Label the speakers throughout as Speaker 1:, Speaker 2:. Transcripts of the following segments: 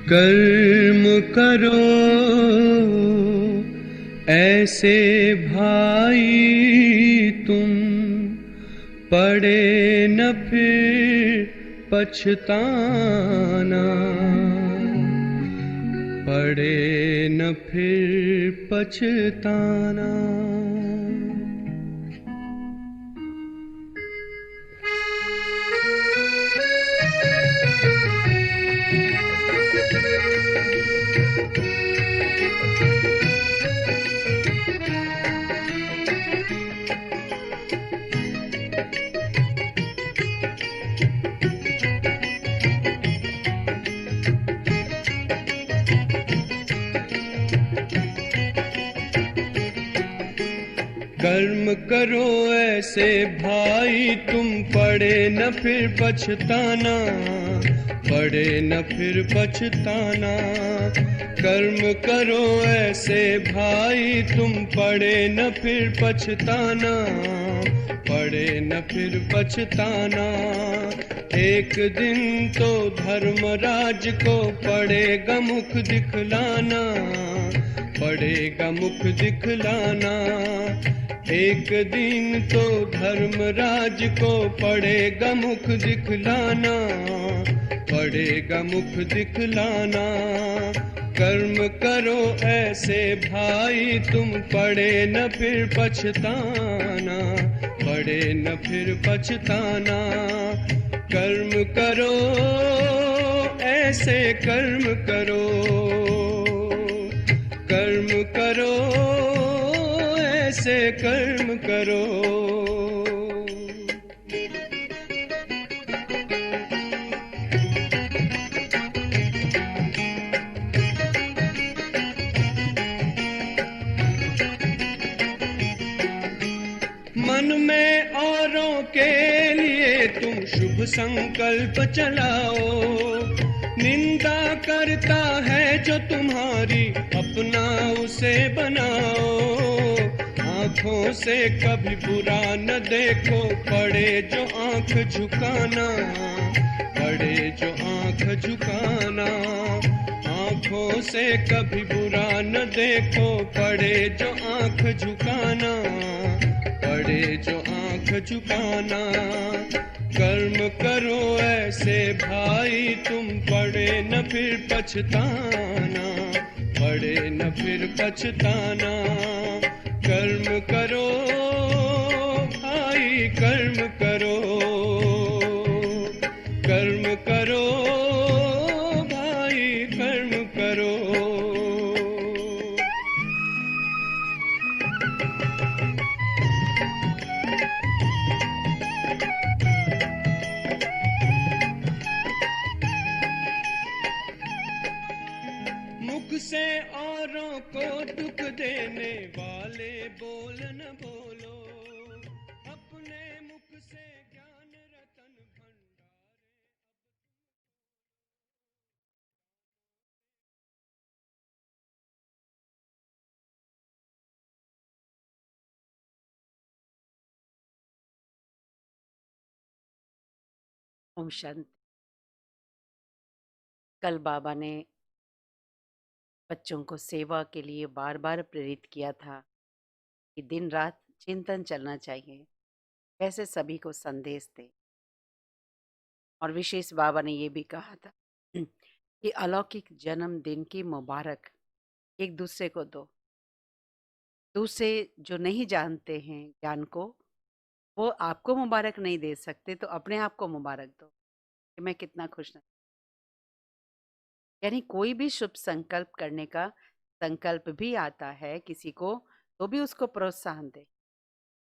Speaker 1: कर्म करो ऐसे भाई तुम, पड़े न फिर पछताना, पड़े न फिर पछताना। कर्म करो ऐसे भाई तुम, पड़े न फिर पछताना, पड़े न फिर पछताना। कर्म करो ऐसे भाई तुम, पड़े न फिर पछताना, पड़े न फिर पछताना। एक दिन तो धर्मराज को पड़ेगा मुख दिखलाना, पड़ेगा मुख दिखलाना। एक दिन तो धर्मराज को पड़ेगा मुख दिखलाना, पड़ेगा मुख दिखलाना। कर्म करो ऐसे भाई तुम, पड़े न फिर पछताना, पड़े न फिर पछताना। कर्म करो ऐसे कर्म करो, कर्म करो ऐसे कर्म करो। मन में औरों के लिए तुम शुभ संकल्प चलाओ, निंदा करता है जो तुम्हारी अपना उसे बनाओ। आँखों से कभी बुरा न देखो, पड़े जो आँख झुकाना, पड़े जो आँख झुकाना। आँखों से कभी बुरा न देखो, पड़े जो आँख झुकाना, पड़े जो आँख झुकाना। कर्म करो ऐसे भाई तुम, पड़े न फिर पछताना, पड़े न फिर पछताना। कर्म करो भाई कर्म करो, कर्म करो भाई कर्म करो। मुख से औरों को दुख देने वाले बोल न बोलो, अपने मुख से ज्ञान रतन भंडारे।
Speaker 2: ओम शांति। कल बाबा ने बच्चों को सेवा के लिए बार बार प्रेरित किया था कि दिन रात चिंतन चलना चाहिए, कैसे सभी को संदेश दे। और विशेष बाबा ने ये भी कहा था कि अलौकिक जन्मदिन की मुबारक एक दूसरे को दो। दूसरे जो नहीं जानते हैं ज्ञान को, वो आपको मुबारक नहीं दे सकते, तो अपने आप को मुबारक दो कि मैं कितना खुश। यानी कोई भी शुभ संकल्प करने का संकल्प भी आता है किसी को, तो भी उसको प्रोत्साहन दे,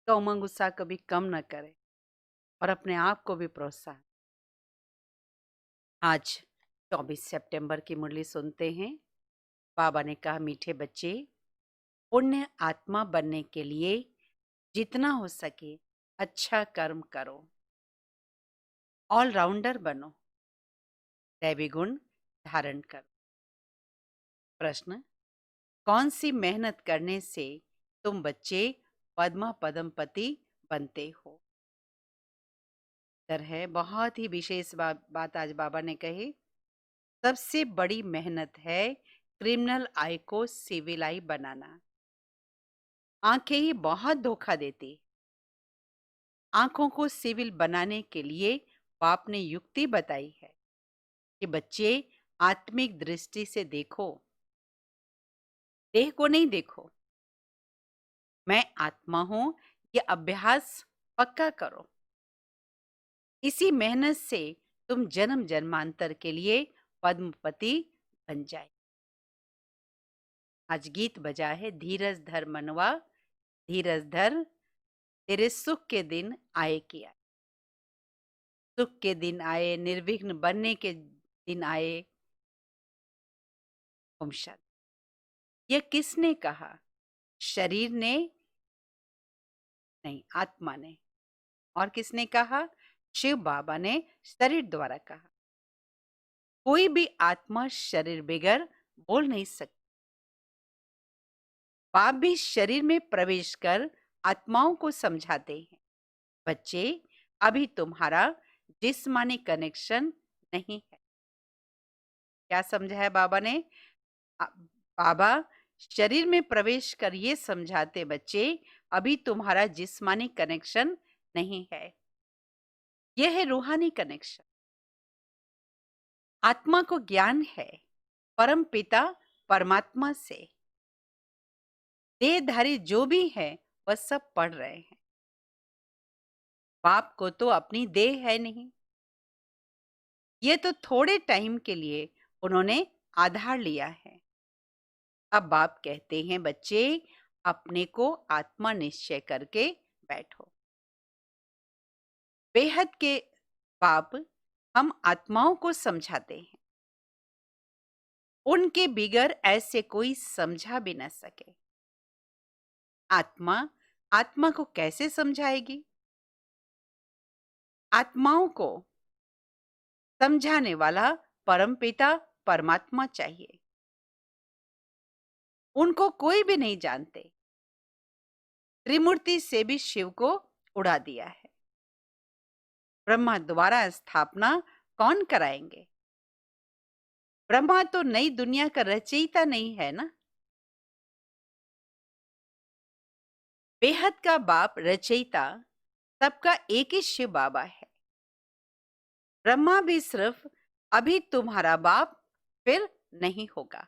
Speaker 2: तो उमंग उत्साह कभी कम न करे और अपने आप को भी प्रोत्साहन। आज 24 सितंबर की मुरली सुनते हैं। बाबा ने कहा, मीठे बच्चे, पुण्य आत्मा बनने के लिए जितना हो सके अच्छा कर्म करो, ऑलराउंडर बनो, दैवी गुण धारण करो। प्रश्न, कौन सी मेहनत करने से तुम बच्चे पद्मा पदमपति बनते हो? उत्तर है, बहुत ही विशेष बात आज बाबा ने कही। सबसे बड़ी मेहनत है क्रिमिनल आई को सिविल आई बनाना। आंखें ही बहुत धोखा देती। आंखों को सिविल बनाने के लिए बाप ने युक्ति बताई है कि बच्चे आत्मिक दृष्टि से देखो, देह को नहीं देखो। मैं आत्मा हूं, ये अभ्यास पक्का करो। इसी मेहनत से तुम जन्म जन्मांतर के लिए पद्मपति बन जाए। आज गीत बजा है धीरज धर मनवा, धीरज धर, तेरे सुख के दिन आए किया। सुख के दिन आए, निर्विघ्न बनने के दिन आए। ओम शांति। यह किसने कहा? शरीर ने नहीं, आत्मा ने। और किसने कहा? शिव बाबा ने शरीर द्वारा कहा। कोई भी आत्मा शरीर बगैर बोल नहीं सकती। बाप भी शरीर में प्रवेश कर आत्माओं को समझाते हैं, बच्चे अभी तुम्हारा जिस्मानी कनेक्शन नहीं है। क्या समझा है बाबा ने? बाबा शरीर में प्रवेश कर ये समझाते, बच्चे अभी तुम्हारा जिस्मानी कनेक्शन नहीं है, यह है रूहानी कनेक्शन। आत्मा को ज्ञान है परम पिता परमात्मा से। देहधारी जो भी है वह सब पढ़ रहे हैं। बाप को तो अपनी देह है नहीं, ये तो थोड़े टाइम के लिए उन्होंने आधार लिया है। अब बाप कहते हैं, बच्चे अपने को आत्मा निश्चय करके बैठो। बेहद के बाप हम आत्माओं को समझाते हैं, उनके बिगर ऐसे कोई समझा भी न सके। आत्मा आत्मा को कैसे समझाएगी? आत्माओं को समझाने वाला परमपिता परमात्मा चाहिए। उनको कोई भी नहीं जानते। त्रिमूर्ति से भी शिव को उड़ा दिया है। ब्रह्मा द्वारा स्थापना कौन कराएंगे? ब्रह्मा तो नई दुनिया का रचयिता नहीं है ना। बेहद का बाप रचयिता सबका एक ही शिव बाबा है। ब्रह्मा भी सिर्फ अभी तुम्हारा बाप फिर नहीं होगा।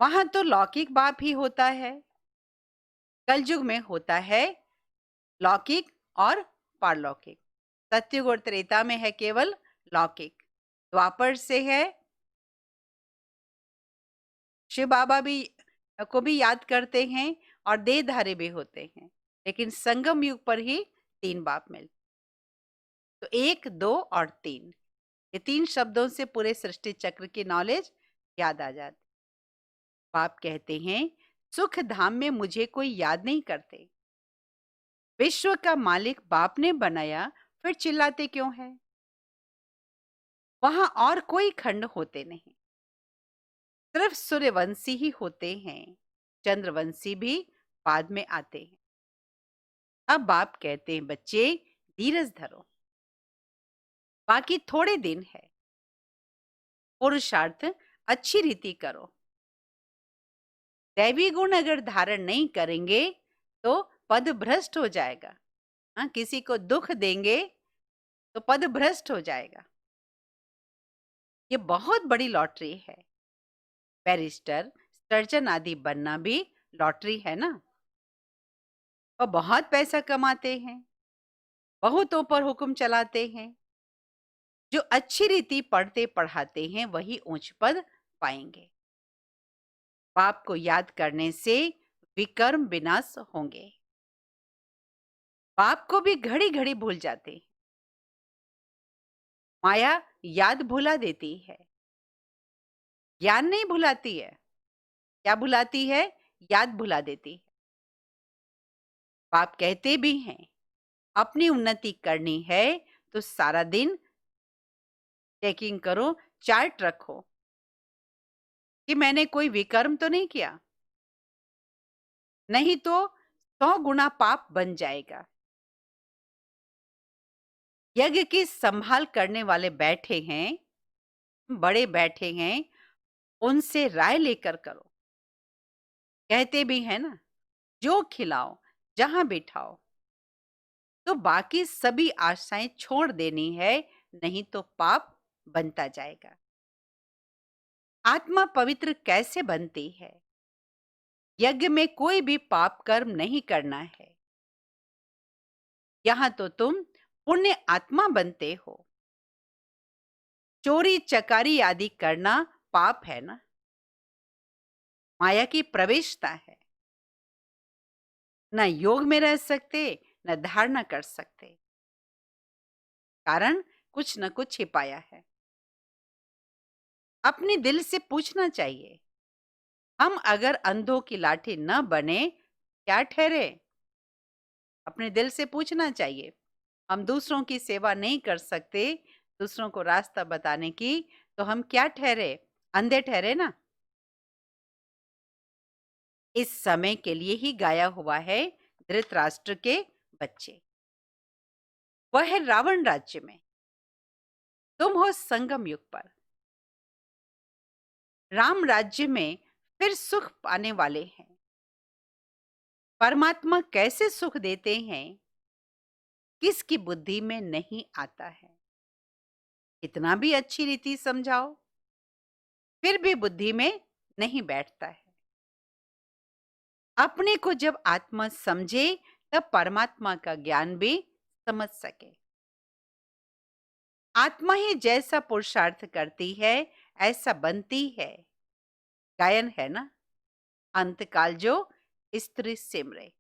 Speaker 2: वहां तो लौकिक बाप ही होता है। कलयुग में होता है लौकिक और पारलौकिक। सत्युग और त्रेता में है केवल लौकिक। द्वापर से है शिव बाबा भी को भी याद करते हैं और देहधारी भी होते हैं, लेकिन संगम युग पर ही 3 बाप मिलते। तो 1, 2 और 3, ये 3 शब्दों से पूरे सृष्टि चक्र की नॉलेज याद आ जाती। बाप कहते हैं, सुख धाम में मुझे कोई याद नहीं करते। विश्व का मालिक बाप ने बनाया, फिर चिल्लाते क्यों हैं? वहां और कोई खंड होते नहीं, सिर्फ सूर्यवंशी ही होते हैं। चंद्रवंशी भी बाद में आते हैं। अब बाप कहते हैं, बच्चे धीरज धरो, बाकी थोड़े दिन है। पुरुषार्थ अच्छी रीति करो। दैवी गुण अगर धारण नहीं करेंगे तो पद भ्रष्ट हो जाएगा। हाँ, किसी को दुख देंगे तो पद भ्रष्ट हो जाएगा। ये बहुत बड़ी लॉटरी है। बैरिस्टर, सर्जन आदि बनना भी लॉटरी है ना। और बहुत पैसा कमाते हैं, बहुतों पर हुक्म चलाते हैं। जो अच्छी रीति पढ़ते पढ़ाते हैं वही उच्च पद पाएंगे। पाप को याद करने से विकर्म विनाश होंगे। पाप को भी घड़ी घड़ी भूल जाते हैं। माया याद भुला देती है, ज्ञान नहीं भुलाती है। क्या भुलाती है? याद भुला देती है। पाप कहते भी हैं, अपनी उन्नति करनी है तो सारा दिन चेकिंग करो, चार्ट रखो कि मैंने कोई विकर्म तो नहीं किया, नहीं तो 100 गुना पाप बन जाएगा। यज्ञ की संभाल करने वाले बैठे हैं, बड़े बैठे हैं, उनसे राय लेकर करो। कहते भी हैं ना, जो खिलाओ, जहां बिठाओ। तो बाकी सभी आशाएं छोड़ देनी है, नहीं तो पाप बनता जाएगा। आत्मा पवित्र कैसे बनती है? यज्ञ में कोई भी पाप कर्म नहीं करना है। यहां तो तुम पुण्य आत्मा बनते हो। चोरी चकारी आदि करना पाप है ना, माया की प्रवेशता है। न योग में रह सकते, न धारणा कर सकते, कारण कुछ न कुछ छिपाया है। अपने दिल से पूछना चाहिए, हम अगर अंधों की लाठी न बने, क्या ठहरे? अपने दिल से पूछना चाहिए, हम दूसरों की सेवा नहीं कर सकते, दूसरों को रास्ता बताने की, तो हम क्या ठहरे? अंधे ठहरे ना। इस समय के लिए ही गाया हुआ है धृतराष्ट्र के बच्चे। वह है रावण राज्य में, तुम हो संगम युग पर। राम राज्य में फिर सुख पाने वाले हैं। परमात्मा कैसे सुख देते हैं, किसकी बुद्धि में नहीं आता है। कितना भी अच्छी रीति समझाओ, फिर भी बुद्धि में नहीं बैठता है। अपने को जब आत्मा समझे, तब परमात्मा का ज्ञान भी समझ सके। आत्मा ही जैसा पुरुषार्थ करती है, ऐसा बनती है। गायन है ना, अंतकाल जो स्त्री सिमरे।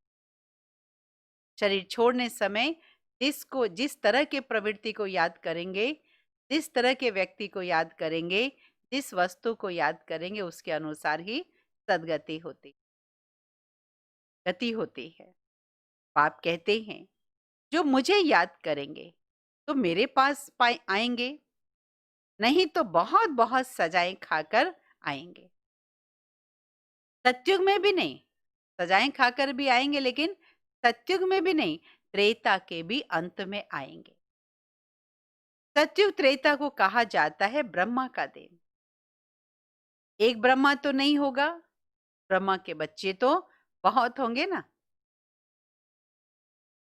Speaker 2: शरीर छोड़ने समय जिस तरह के प्रवृत्ति को याद करेंगे, जिस तरह के व्यक्ति को याद करेंगे, जिस वस्तु को याद करेंगे, उसके अनुसार ही सदगति गति होती है। बाप कहते हैं, जो मुझे याद करेंगे तो मेरे पास पाए आएंगे, नहीं तो बहुत बहुत सजाएं खाकर आएंगे। सत्युग में भी नहीं, सजाएं खाकर भी आएंगे, लेकिन सत्युग में भी नहीं, त्रेता के भी अंत में आएंगे। सत्युग त्रेता को कहा जाता है ब्रह्मा का दिन। एक ब्रह्मा तो नहीं होगा, ब्रह्मा के बच्चे तो बहुत होंगे ना।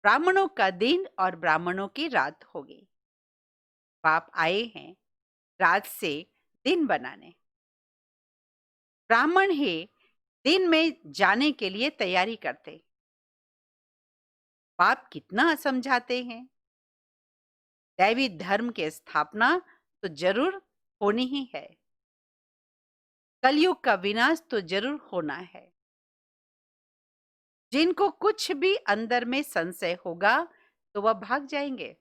Speaker 2: ब्राह्मणों का दिन और ब्राह्मणों की रात होगी। बाप आए हैं रात से दिन बनाने। ब्राह्मण ही दिन में जाने के लिए तैयारी करते। बाप कितना समझाते हैं, दैवी धर्म की स्थापना तो जरूर होनी ही है। कलयुग का विनाश तो जरूर होना है। जिनको कुछ भी अंदर में संशय होगा, तो वह भाग जाएंगे।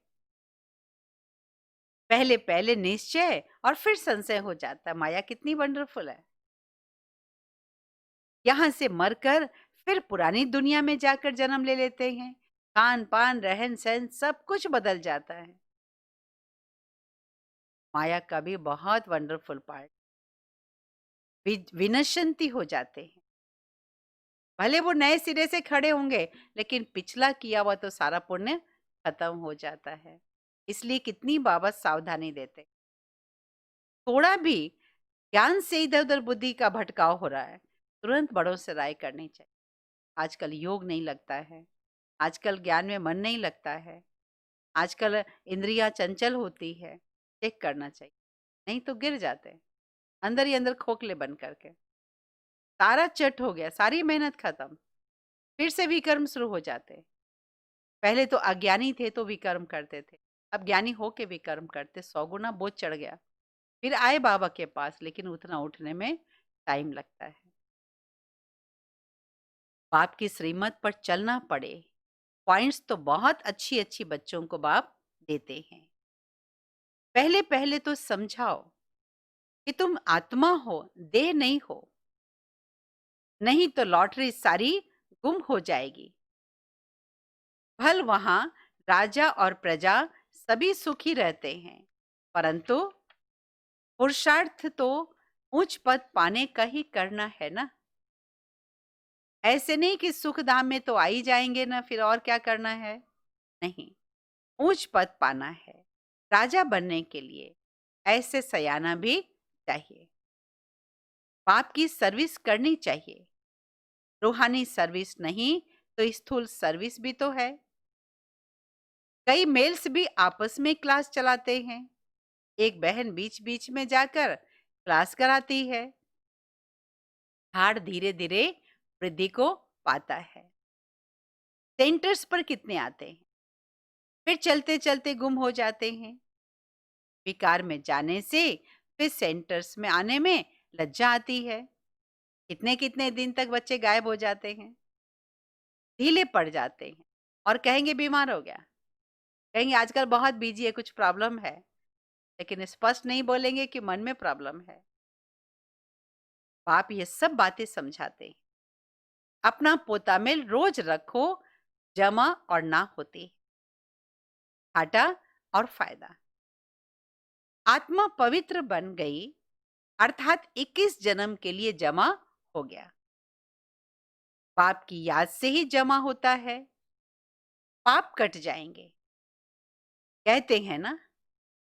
Speaker 2: पहले पहले निश्चय और फिर संशय हो जाता। माया कितनी वंडरफुल है। यहां से मरकर फिर पुरानी दुनिया में जाकर जन्म ले लेते हैं। खान पान रहन सहन सब कुछ बदल जाता है। माया का भी बहुत वंडरफुल पार्ट, विनशंति हो जाते हैं। भले वो नए सिरे से खड़े होंगे, लेकिन पिछला किया हुआ तो सारा पुण्य खत्म हो जाता है। इसलिए कितनी बाबा सावधानी देते। थोड़ा भी ज्ञान से इधर उधर बुद्धि का भटकाव हो रहा है, तुरंत बड़ों से राय करनी चाहिए। आजकल योग नहीं लगता है, आजकल ज्ञान में मन नहीं लगता है, आजकल इंद्रियां चंचल होती है। चेक करना चाहिए, नहीं तो गिर जाते हैं अंदर ही अंदर खोखले बन करके। सारा चट हो गया, सारी मेहनत खत्म, फिर से विकर्म शुरू हो जाते। पहले तो अज्ञानी थे तो विकर्म करते थे, अब ज्ञानी होके विकर्म करते। 100 गुना बोझ चढ़ गया। फिर आए बाबा के पास, लेकिन उतना उठने में टाइम लगता है। बाप की श्रीमत पर चलना पड़े। पॉइंट्स तो बहुत अच्छी अच्छी बच्चों को बाप देते हैं। पहले पहले तो समझाओ कि तुम आत्मा हो, देह नहीं हो, नहीं तो लॉटरी सारी गुम हो जाएगी। भल वहां राजा और प्रजा सभी सुखी रहते हैं, परंतु पुरुषार्थ तो उच्च पद पाने का ही करना है ना। ऐसे नहीं कि सुख धाम में तो आ ही जाएंगे ना, फिर और क्या करना है। नहीं, उच्च पद पाना है राजा बनने के लिए। ऐसे सयाना भी चाहिए। बाप की सर्विस करनी चाहिए। रूहानी सर्विस नहीं तो स्थूल सर्विस भी तो है। कई मेल्स भी आपस में क्लास चलाते हैं। एक बहन बीच बीच में जाकर क्लास कराती है। हाड़ धीरे धीरे वृद्धि को पाता है। सेंटर्स पर कितने आते हैं, फिर चलते चलते गुम हो जाते हैं। विकार में जाने से फिर सेंटर्स में आने में लज्जा आती है। कितने कितने दिन तक बच्चे गायब हो जाते हैं, ढीले पड़ जाते हैं और कहेंगे बीमार हो गया, कहेंगे आजकल बहुत बिजी है, कुछ प्रॉब्लम है, लेकिन स्पष्ट नहीं बोलेंगे कि मन में प्रॉब्लम है। बाप ये सब बातें समझाते हैं। अपना पोता मेल रोज रखो, जमा और ना होती, घाटा और फायदा। आत्मा पवित्र बन गई, अर्थात 21 जन्म के लिए जमा हो गया। पाप की याद से ही जमा होता है। पाप कट जाएंगे। कहते हैं ना,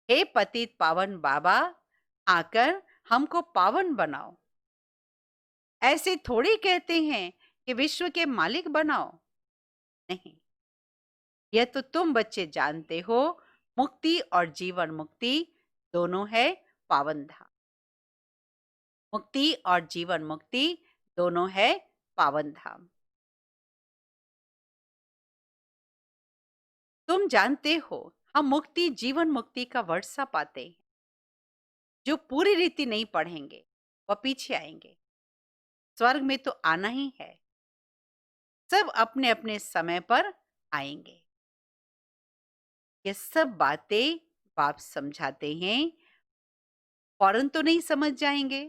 Speaker 2: हे पतित पावन बाबा, आकर हमको पावन बनाओ। ऐसे थोड़ी कहते हैं कि विश्व के मालिक बनाओ। नहीं, यह तो तुम बच्चे जानते हो, मुक्ति और जीवन मुक्ति दोनों है पावन धाम। मुक्ति और जीवन मुक्ति दोनों है पावन धाम। तुम जानते हो, हम मुक्ति जीवन मुक्ति का वर्षा पाते हैं। जो पूरी रीति नहीं पढ़ेंगे वह पीछे आएंगे। स्वर्ग में तो आना ही है। सब अपने अपने समय पर आएंगे। ये सब बातें बाप समझाते हैं, फौरन तो नहीं समझ जाएंगे।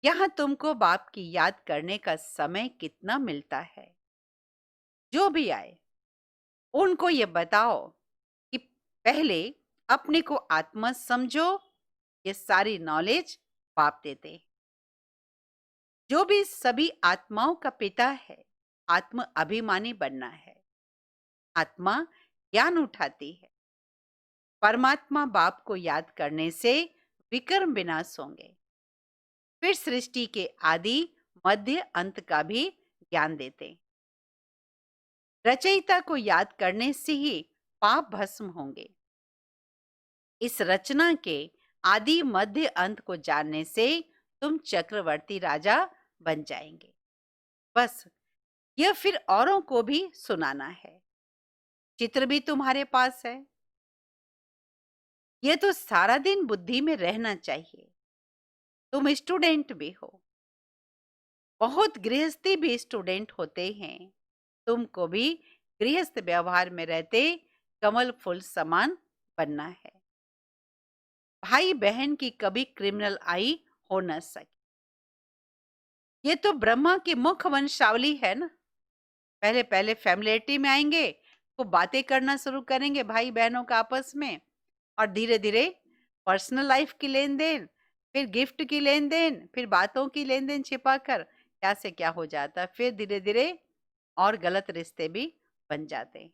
Speaker 2: यहां तुमको बाप की याद करने का समय कितना मिलता है। जो भी आए उनको ये बताओ कि पहले अपने को आत्मा समझो। ये सारी नॉलेज बाप देते हैं। जो भी सभी आत्माओं का पिता है, आत्म अभिमानी बनना है। आत्मा ज्ञान उठाती है। परमात्मा बाप को याद करने से विकर्म विनाश होंगे। फिर सृष्टि के आदि मध्य अंत का भी ज्ञान देते। रचयिता को याद करने से ही पाप भस्म होंगे। इस रचना के आदि मध्य अंत को जानने से तुम चक्रवर्ती राजा बन जाएंगे। बस यह फिर औरों को भी सुनाना है। चित्र भी तुम्हारे पास है। यह तो सारा दिन बुद्धि में रहना चाहिए। तुम स्टूडेंट भी हो। बहुत गृहस्थी भी स्टूडेंट होते हैं। तुमको भी गृहस्थ व्यवहार में रहते कमल फूल समान बनना है। भाई बहन की कभी क्रिमिनल आई हो न सके। ये तो ब्रह्मा की मुख्य वंशावली है ना। पहले पहले फैमिलिटी में आएंगे, तो बातें करना शुरू करेंगे भाई बहनों का आपस में, और धीरे धीरे पर्सनल लाइफ की लेन देन, फिर गिफ्ट की लेन देन, फिर बातों की लेन देन छिपा कर क्या से क्या हो जाता। फिर धीरे धीरे और गलत रिश्ते भी बन जाते हैं।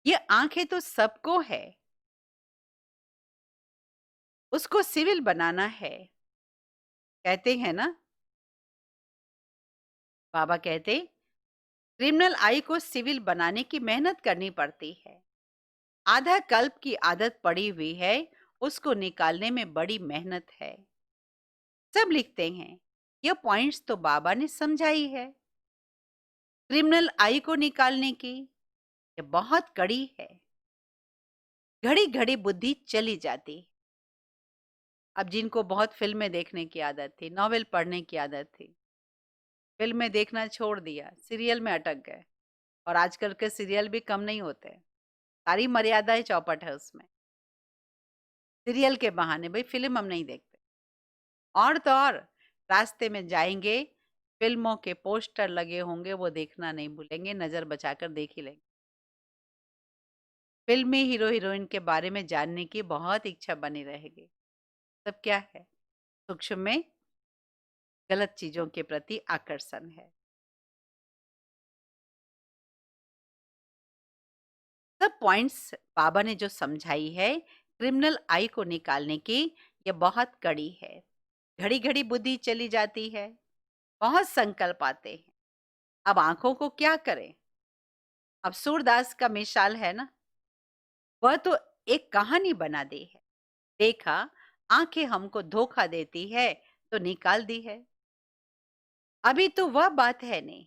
Speaker 2: ये आंखें तो सबको है, उसको सिविल बनाना है। कहते हैं ना, बाबा कहते क्रिमिनल आई को सिविल बनाने की मेहनत करनी पड़ती है। आधा कल्प की आदत पड़ी हुई है, उसको निकालने में बड़ी मेहनत है। सब लिखते हैं, यह पॉइंट्स तो बाबा ने समझाई है। क्रिमिनल आई को निकालने की यह बहुत कड़ी है। घड़ी घड़ी बुद्धि चली जाती है। अब जिनको बहुत फिल्में देखने की आदत थी, नॉवेल पढ़ने की आदत थी, फिल्में देखना छोड़ दिया, सीरियल में अटक गए। और आजकल के सीरियल भी कम नहीं होते, सारी मर्यादाएं चौपट है उसमें। सीरियल के बहाने भाई फिल्म हम नहीं देखते। और तो और रास्ते में जाएंगे, फिल्मों के पोस्टर लगे होंगे, वो देखना नहीं भूलेंगे, नजर बचाकर देख ही लेंगे। फिल्मी हीरो हीरोइन के बारे में जानने की बहुत इच्छा बनी रहेगी। सब क्या है, सूक्ष्म में गलत चीजों के प्रति आकर्षण है। सब पॉइंट्स बाबा ने जो समझाई है, क्रिमिनल आई को निकालने की यह बहुत कड़ी है। घड़ी घड़ी बुद्धि चली जाती है, बहुत संकल्प आते हैं। अब आंखों को क्या करें? अब सूरदास का मिसाल है ना, वह तो एक कहानी बना दी है। देखा, आंखें हमको धोखा देती है तो निकाल दी है। अभी तो वह बात है नहीं।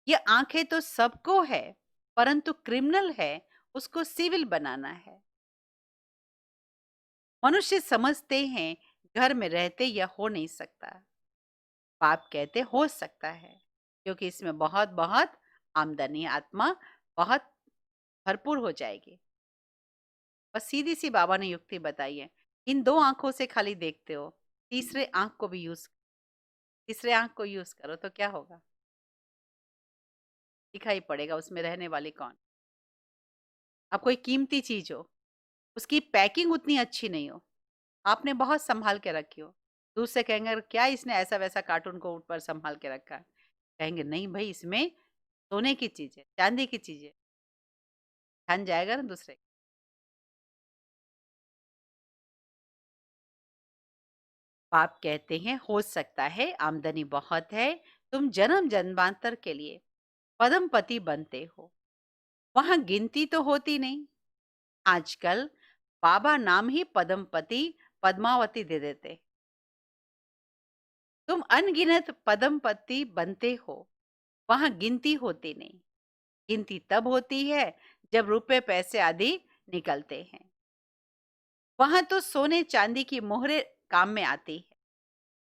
Speaker 2: ये आंखें तो सबको है, परंतु क्रिमिनल है, उसको सिविल बनाना है। मनुष्य समझते हैं घर में रहते यह हो नहीं सकता। बाप कहते हो सकता है, क्योंकि इसमें बहुत बहुत आमदनी, आत्मा बहुत भरपूर हो जाएगी। बस सीधी सी बाबा ने युक्ति बताई है। इन दो आंखों से खाली देखते हो, तीसरे आंख को यूज करो तो क्या होगा? दिखाई पड़ेगा उसमें रहने वाली कौन। अब कोई कीमती चीज हो, उसकी पैकिंग उतनी अच्छी नहीं हो, आपने बहुत संभाल के रखी हो, दूर से कहेंगे "अरे क्या इसने ऐसा वैसा कार्टून को ऊपर संभाल के रखा है?" कहेंगे नहीं भाई, इसमें सोने की चीज है, चांदी की चीज है। ध्यान जाएगा ना दूसरे। बाप कहते हैं हो सकता है आमदनी बहुत है, तुम जन्म जन्मांतर के लिए पदमपति बनते हो, वहां गिनती तो होती नहीं। आजकल बाबा नाम ही पदमपति पद्मावती दे देते। तुम अनगिनत पदमपति बनते हो, वहां गिनती होती नहीं। गिनती तब होती है जब रुपए पैसे आदि निकलते हैं। वहां तो सोने चांदी की मोहरे काम में आती है।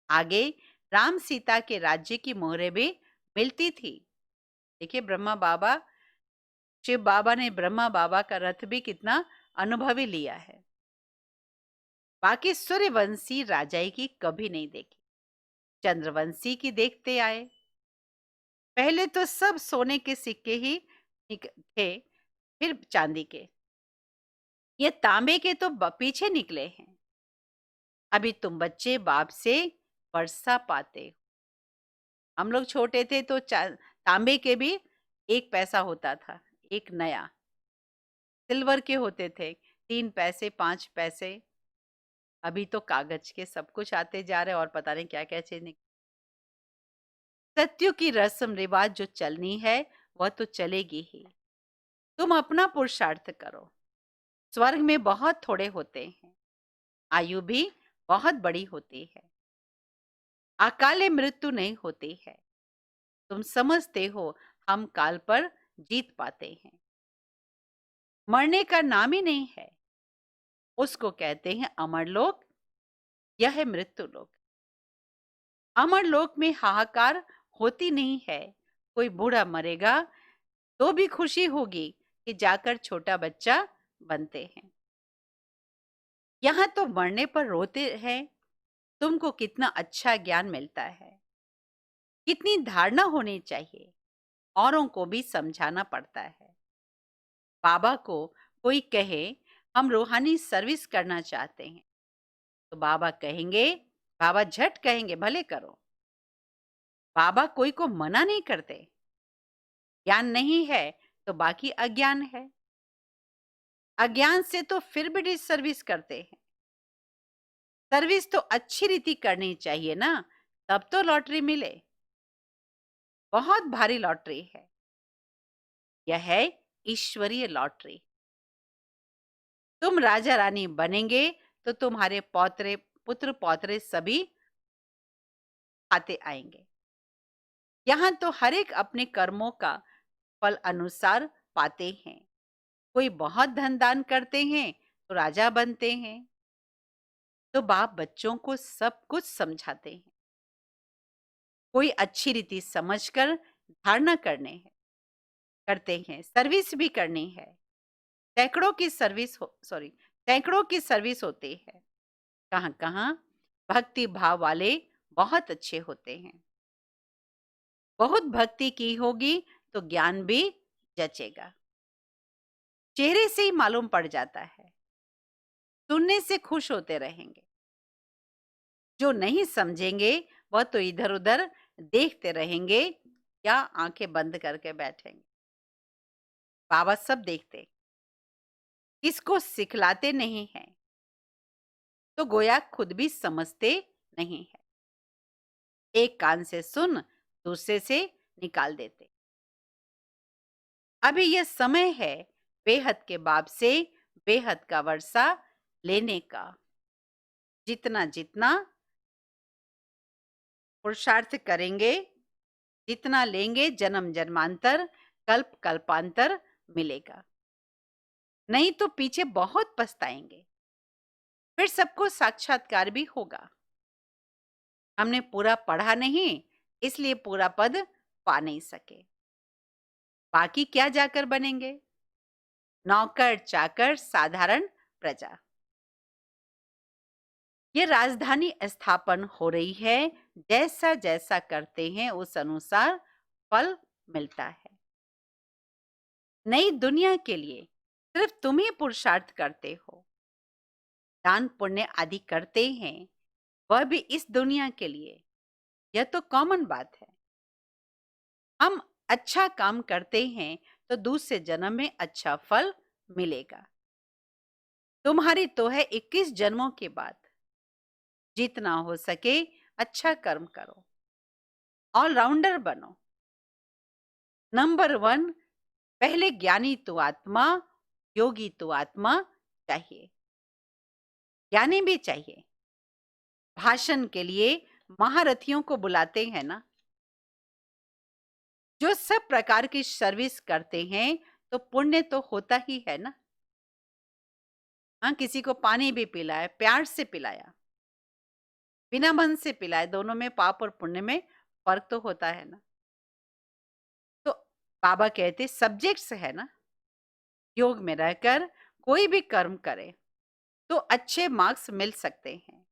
Speaker 2: आगे राम सीता के राज्य की मोहरे भी मिलती थी। देखिए, ब्रह्मा बाबा, शिव बाबा ने ब्रह्मा बाबा का रथ भी कितना अनुभवी लिया है। बाकी सूर्यवंशी राजाई की कभी नहीं देखी, चंद्रवंशी की देखते आए। पहले तो सब सोने के सिक्के ही थे, फिर चांदी के। ये तांबे के तो पीछे निकले हैं। अभी तुम बच्चे बाप से वर्षा पाते हो। हम लोग छोटे थे तो तांबे के भी 1 पैसा होता था, एक नया। सिल्वर के होते थे 3 पैसे 5 पैसे। अभी तो कागज के सब कुछ आते जा रहे और पता नहीं क्या क्या चीज। सत्यों की रस्म रिवाज जो चलनी है वह तो चलेगी ही। तुम अपना पुरुषार्थ करो। स्वर्ग में बहुत थोड़े होते हैं, आयु भी बहुत बड़ी होती है, अकाले मृत्यु नहीं होती है। तुम समझते हो हम काल पर जीत पाते हैं। मरने का नाम ही नहीं है, उसको कहते हैं अमर लोक, यह है मृत्यु लोक। अमर लोक में हाहाकार होती नहीं है। कोई बूढ़ा मरेगा तो भी खुशी होगी कि जाकर छोटा बच्चा बनते हैं। यहां तो मरने पर रोते हैं। तुमको कितना अच्छा ज्ञान मिलता है, कितनी धारणा होनी चाहिए, औरों को भी समझाना पड़ता है। बाबा को कोई कहे हम रूहानी सर्विस करना चाहते हैं, तो बाबा कहेंगे, बाबा झट कहेंगे भले करो। बाबा कोई को मना नहीं करते। ज्ञान नहीं है तो बाकी अज्ञान है। अज्ञान से तो फिर भी सर्विस करते हैं। सर्विस तो अच्छी रीति करनी चाहिए ना, तब तो लॉटरी मिले। बहुत भारी लॉटरी है, यह है ईश्वरीय लॉटरी। तुम राजा रानी बनेंगे तो तुम्हारे पौत्रे पुत्र पौत्रे सभी आते आएंगे। यहां तो हर एक अपने कर्मों का फल अनुसार पाते हैं। कोई बहुत धन दान करते हैं तो राजा बनते हैं। तो बाप बच्चों को सब कुछ समझाते हैं। कोई अच्छी रीति समझकर धारणा करते हैं, सर्विस भी करनी है। सैकड़ों की सर्विस होती है। कहां कहां भक्ति भाव वाले बहुत अच्छे होते हैं। बहुत भक्ति की होगी तो ज्ञान भी जचेगा। चेहरे से ही मालूम पड़ जाता है। सुनने से खुश होते रहेंगे। जो नहीं समझेंगे वह तो इधर उधर देखते रहेंगे या आंखें बंद करके बैठेंगे। बाबा सब देखते। किसको सिखलाते नहीं हैं, तो गोया खुद भी समझते नहीं है। एक कान से सुन, दूसरे से निकाल देते। अभी यह समय है बेहद के बाप से बेहद का वर्षा लेने का। जितना जितना पुरुषार्थ करेंगे, जितना लेंगे, जन्म जन्मांतर कल्प कल्पांतर मिलेगा। नहीं तो पीछे बहुत पछताएंगे। फिर सबको साक्षात्कार भी होगा। हमने पूरा पढ़ा नहीं, इसलिए पूरा पद पा नहीं सके। बाकी क्या जाकर बनेंगे? नौकर चाकर साधारण प्रजा। ये राजधानी स्थापन हो रही है। जैसा जैसा करते हैं उस अनुसार फल मिलता है। नई दुनिया के लिए सिर्फ तुम ही पुरुषार्थ करते हो। दान पुण्य आदि करते हैं, वह भी इस दुनिया के लिए। यह तो कॉमन बात है। हम अच्छा काम करते हैं तो दूसरे जन्म में अच्छा फल मिलेगा। तुम्हारी तो है 21 जन्मों के बाद। जितना हो सके अच्छा कर्म करो, ऑलराउंडर बनो। नंबर 1, पहले ज्ञानी तो आत्मा, योगी तो आत्मा चाहिए। ज्ञानी भी चाहिए। भाषण के लिए महारथियों को बुलाते हैं ना, जो सब प्रकार की सर्विस करते हैं, तो पुण्य तो होता ही है ना। हाँ, किसी को पानी भी पिलाया, प्यार से पिलाया, बिना मन से पिलाए, दोनों में पाप और पुण्य में फर्क तो होता है ना। तो बाबा कहते सब्जेक्ट्स है ना, योग में रहकर कोई भी कर्म करे तो अच्छे मार्क्स मिल सकते हैं।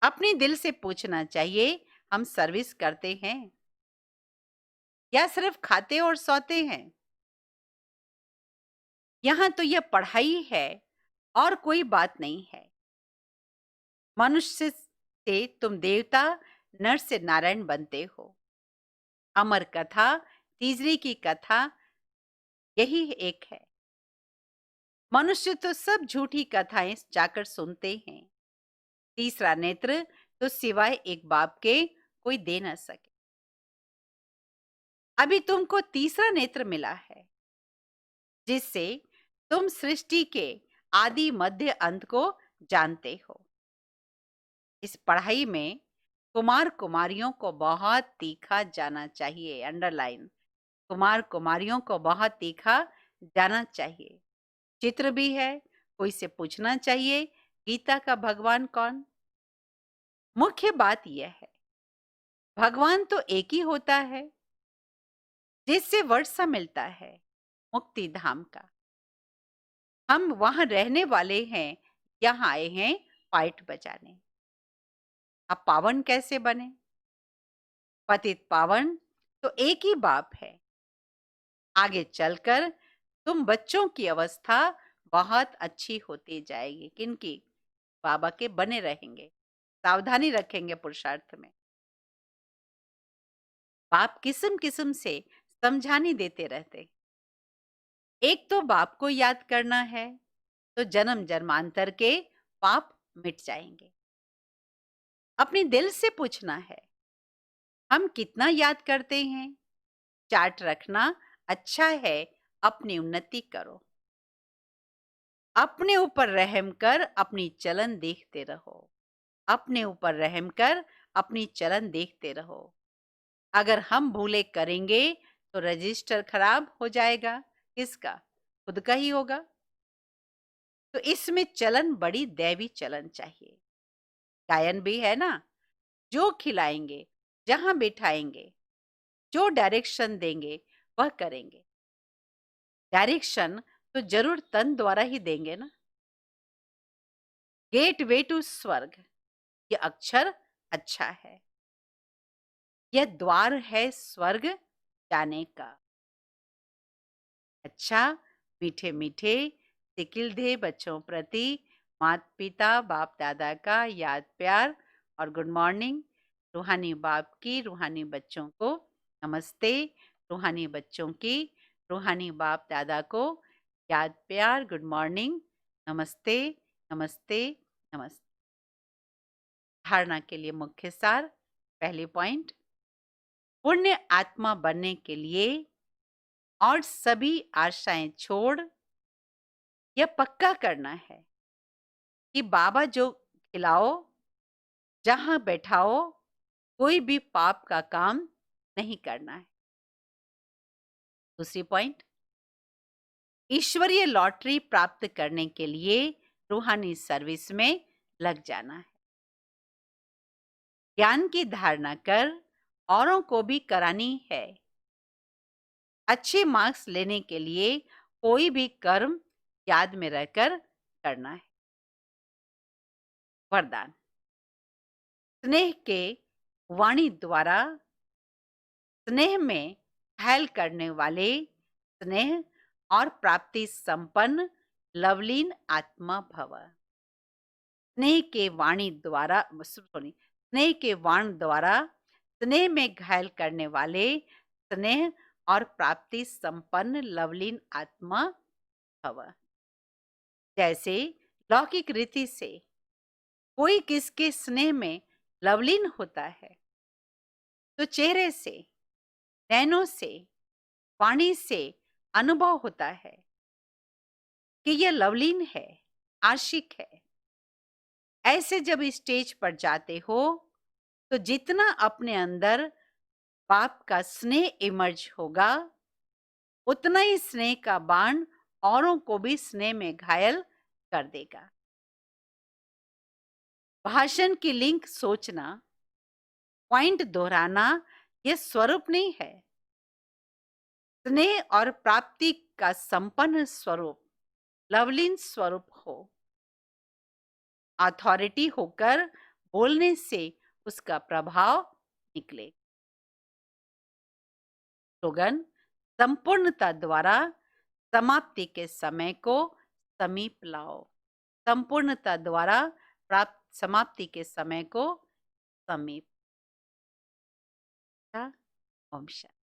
Speaker 2: अपने दिल से पूछना चाहिए, हम सर्विस करते हैं या सिर्फ खाते और सोते हैं? यहां तो यह पढ़ाई है और कोई बात नहीं है। मनुष्य से तुम देवता, नर से नारायण बनते हो। अमर कथा, तीसरी की कथा यही एक है। मनुष्य तो सब झूठी कथाएं जाकर सुनते हैं। तीसरा नेत्र तो सिवाय एक बाप के कोई दे न सके। अभी तुमको तीसरा नेत्र मिला है, जिससे तुम सृष्टि के आदि मध्य अंत को जानते हो। इस पढ़ाई में कुमार कुमारियों को बहुत तीखा जाना चाहिए। अंडरलाइन, कुमार कुमारियों को बहुत तीखा जाना चाहिए। चित्र भी है, कोई से पूछना चाहिए गीता का भगवान कौन। मुख्य बात यह है, भगवान तो एक ही होता है, जिससे वर्षा मिलता है मुक्ति धाम का। हम वहां रहने वाले हैं, यहां आए हैं पाइट बजाने। अब पावन कैसे बने? पतित पावन तो एक ही बाप है। आगे चलकर तुम बच्चों की अवस्था बहुत अच्छी होती जाएगी। किनकी? बाबा के बने रहेंगे, सावधानी रखेंगे पुरुषार्थ में। बाप किस्म किस्म से समझानी देते रहते। एक तो बाप को याद करना है, तो जन्म जन्मांतर के पाप मिट जाएंगे। अपने दिल से पूछना है, हम कितना याद करते हैं? चार्ट रखना अच्छा है, अपनी उन्नति करो। अपने ऊपर रहम कर अपनी चलन देखते रहो। अपने ऊपर रहम कर अपनी चलन देखते रहो। अगर हम भूले करेंगे तो रजिस्टर खराब हो जाएगा। किसका? खुद का ही होगा। तो इसमें चलन बड़ी दैवी चलन चाहिए। गायन भी है ना, जो खिलाएंगे, जहां बिठाएंगे, जो डायरेक्शन देंगे वह करेंगे। डायरेक्शन तो जरूर तन द्वारा ही देंगे ना। गेट वे टू स्वर्ग, यह अक्षर अच्छा है। यह द्वार है स्वर्ग जाने का। अच्छा, मीठे मीठे सिकिल दे बच्चों प्रति माता पिता बाप दादा का याद प्यार और गुड मॉर्निंग। रूहानी बाप की रूहानी बच्चों को नमस्ते। रूहानी बच्चों की रूहानी बाप दादा को याद प्यार, गुड मॉर्निंग, नमस्ते, नमस्ते, नमस्ते। धारणा के लिए मुख्य सार, पहले पॉइंट, पुण्य आत्मा बनने के लिए और सभी आशाएं छोड़ यह पक्का करना है कि बाबा जो खिलाओ, जहां बैठाओ, कोई भी पाप का काम नहीं करना है। दूसरी पॉइंट, ईश्वरीय लॉटरी प्राप्त करने के लिए रूहानी सर्विस में लग जाना है। ज्ञान की धारणा कर औरों को भी करानी है। अच्छे मार्क्स लेने के लिए कोई भी कर्म याद में रहकर करना है। वरदान, स्नेह के वाणी द्वारा स्नेह में घायल करने वाले स्नेह और प्राप्ति संपन्न लवलीन आत्मा भव। स्नेह के वाणी द्वारा स्नेह के वाण द्वारा स्नेह में घायल करने वाले स्नेह और प्राप्ति संपन्न लवलीन आत्मा भव। जैसे लौकिक रीति से कोई किसके स्नेह में लवलीन होता है तो चेहरे से, नैनों से, वाणी से अनुभव होता है कि यह लवलीन है, आशिक है। ऐसे जब स्टेज पर जाते हो तो जितना अपने अंदर बाप का स्नेह इमर्ज होगा, उतना ही स्नेह का बाण औरों को भी स्नेह में घायल कर देगा। भाषण की लिंक सोचना, पॉइंट दोहराना, यह स्वरूप नहीं है। स्नेह और प्राप्ति का संपन्न स्वरूप, लवलीन स्वरूप हो। अथॉरिटी होकर बोलने से उसका प्रभाव निकले। स्लोगन, संपूर्णता द्वारा समाप्ति के समय को समीप लाओ। संपूर्णता द्वारा प्राप्त समाप्ति के समय को समीप। ओम शांति।